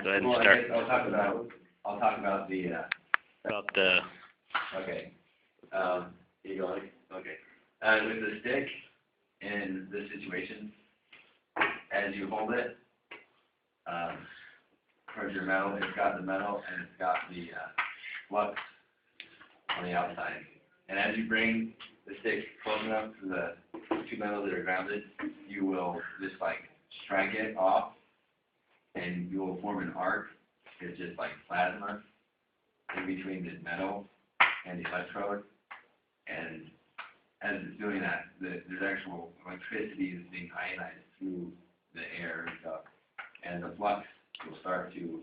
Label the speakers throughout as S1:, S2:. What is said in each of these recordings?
S1: go ahead and
S2: Well,
S1: start.
S2: I guess I'll talk about the,
S1: About the,
S2: okay. You going? Okay. With the stick in this situation, as you hold it, towards your metal, it's got the metal and it's got the flux on the outside. And as you bring the stick close enough to the two metals that are grounded, you will just like strike it off, and you will form an arc. It's just like plasma in between the metal and the electrode. And as it's doing that, there's actual electricity that's being ionized through the air and stuff. And the flux will start to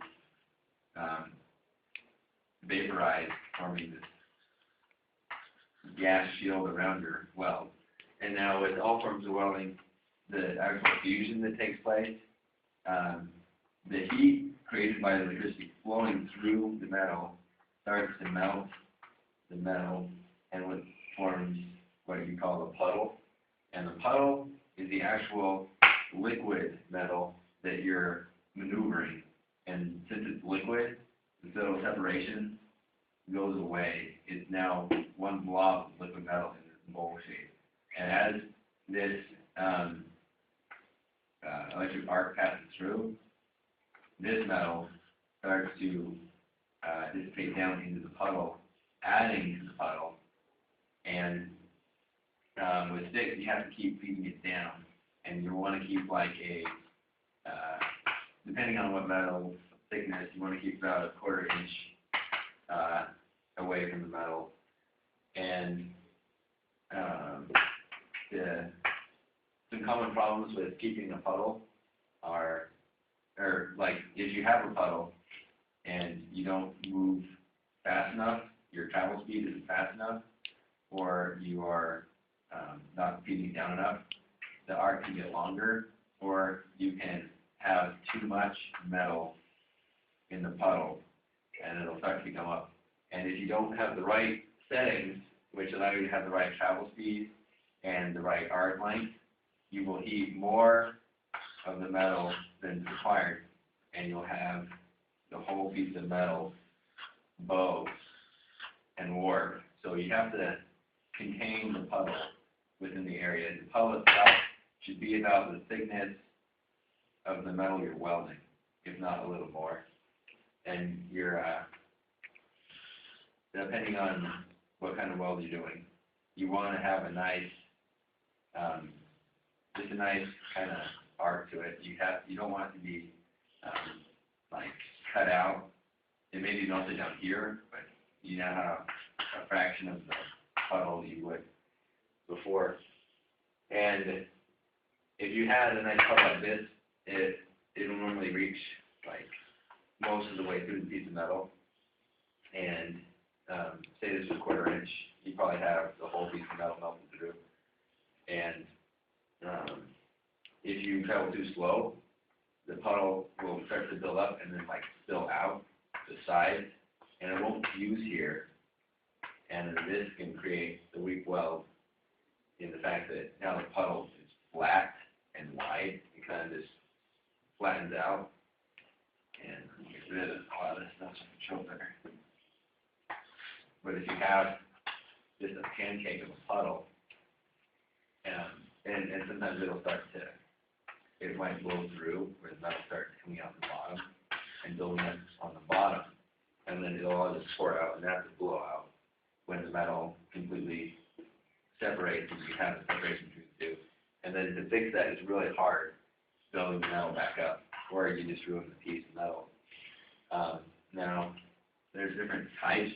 S2: vaporize, forming this gas shield around your weld. And now with all forms of welding, the actual fusion that takes place, the heat created by the electricity flowing through the metal starts to melt the metal, and what forms what you call a puddle. And the puddle is the actual liquid metal that you're maneuvering. And since it's liquid, the physical separation goes away. It's now one blob of liquid metal in this bowl shape. And as this electric arc passes through, this metal starts to dissipate down into the puddle, adding to the puddle. And with sticks, you have to keep feeding it down. And you want to keep like a, depending on what metal thickness, you want to keep about a 1/4 inch away from the metal. And some common problems with keeping a puddle are, or like if you have a puddle and you don't move fast enough, your travel speed isn't fast enough, or you are not feeding it down enough, the arc can get longer, or you can have too much metal in the puddle and it'll start to come up. And if you don't have the right settings, which allow you to have the right travel speed and the right arc length, you will heat more of the metal than is required, and you'll have the whole piece of metal bow and warp. So you have to contain the puddle within the area. The puddle itself should be about the thickness of the metal you're welding, if not a little more. And you're, depending on what kind of weld you're doing, you want to have a nice, just a nice kind of arc to it. You don't want it to be like cut out. It may be melted down here, but you now have a fraction of the puddle you would before. And if you had a nice puddle like this, it'll normally reach like most of the way through the piece of metal. And say this was 1/4 inch, you probably have the whole piece of metal melted through. And if you travel too slow, the puddle will start to build up and then like spill out the sides, and it won't fuse here. And this can create the weak weld in the fact that now the puddle is flat and wide. It kind of just flattens out. And get rid of a lot of this stuff so I can show better. But if you have just a pancake of a puddle, and sometimes it'll start to, it might blow through, where the metal starts coming out the bottom and building up on the bottom, and then it'll all just pour out, and that's a blowout when the metal completely separates and you have the separation between the two. And then to fix that is really hard, building the metal back up, or you just ruin the piece of metal. Now, there's different types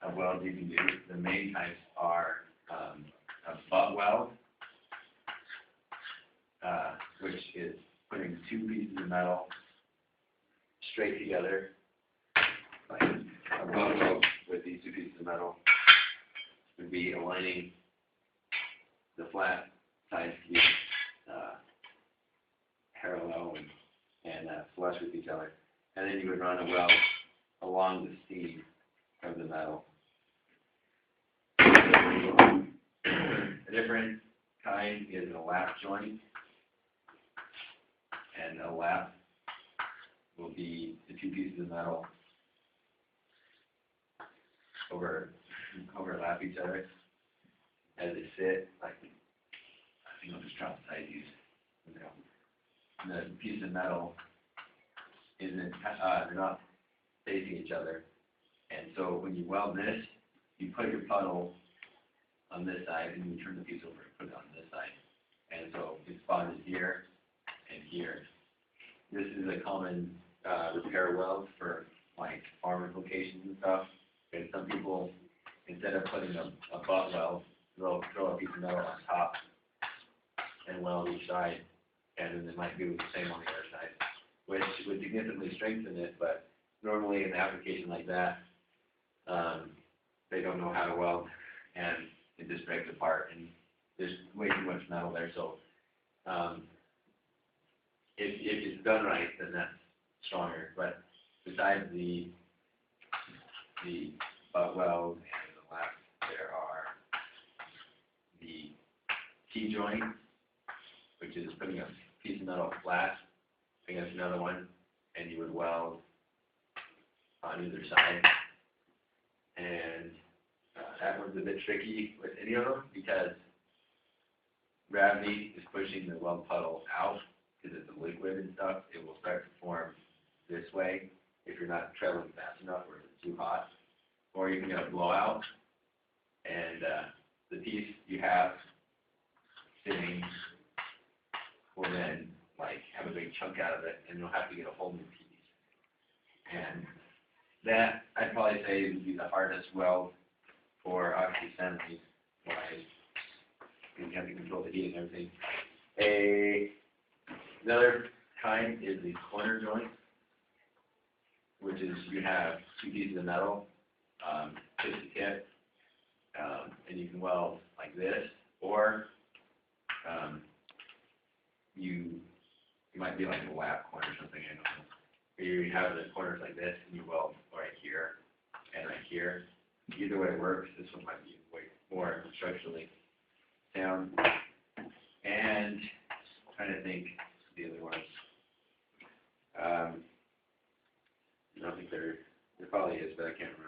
S2: of welds you can do. The main types are a butt weld, which is putting two pieces of metal straight together, like a butt weld with these two pieces of metal would be aligning the flat sides to be parallel and flush with each other. And then you would run a weld along the seam of the metal. A different kind is a lap joint. And a lap will be the two pieces of metal overlap each other as they sit, like, I think I'll just drop the side views. And the piece of metal isn't, they're not facing each other. And so when you weld this, you put your puddle on this side and you turn the piece over and put it on this side. And so it's bonded here and here. This is a common repair weld for like farm applications and stuff. And some people, instead of putting a butt weld, they'll throw a piece of metal on top and weld each side, and then they might do the same on the other side, which would significantly strengthen it, but normally in an application like that, they don't know how to weld, and it just breaks apart, and there's way too much metal there, so if it's done right, then that's stronger, but besides the butt weld and the lap, there are the T-joint, which is putting a piece of metal flat against another one, and you would weld on either side. And that one's a bit tricky with any of them because gravity is pushing the weld puddle out because it's a liquid and stuff. It will start to form this way if you're not traveling fast enough or it's too hot. Or you can get a blowout, and the piece you have sitting will then like have a big chunk out of it, and you'll have to get a whole new piece. And that I'd probably say would be the hardest weld for obviously assembly wise, because you have to control the heat and everything. Another kind is the corner joint, which is you have two pieces of metal, tip to tip, and you can weld like this, or you might be like a lap corner or something, I don't know. Or you have the corners like this, and you weld right here and right here. Either way works. This one might be way more structurally sound. And I'm trying to think the other ones. I don't think there probably is, but I can't remember.